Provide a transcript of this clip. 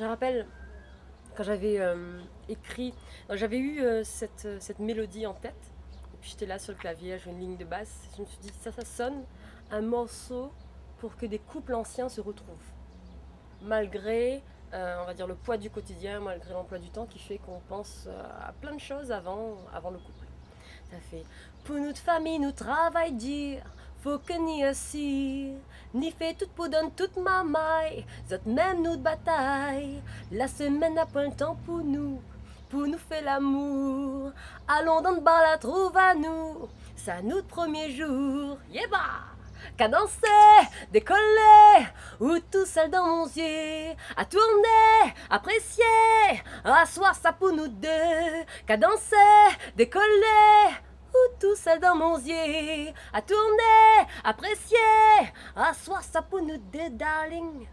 me rappelle quand j'avais écrit, j'avais eu cette mélodie en tête, et puis j'étais là sur le clavier, à jouer une ligne de basse, je me suis dit, ça sonne un morceau pour que des couples anciens se retrouvent, malgré, on va dire, le poids du quotidien, malgré l'emploi du temps qui fait qu'on pense à plein de choses avant le couple. Ça fait pour notre famille, nous travail dur. Faut que ni assis, ni fait tout pour donner toute ma maille. Zot même nous de bataille. La semaine n'a pas le temps pour nous faire l'amour. Allons dans le bar, la trouve à nous. C'est nous de premier jour. Yéba! Cadencer, décoller, ou tout seul dans mon yeux, à tourner, apprécier, asseoir ça pour nous deux, cadencer, décoller, ou tout seul dans mon yeux, à tourner, apprécier, asseoir ça pour nous deux, darling.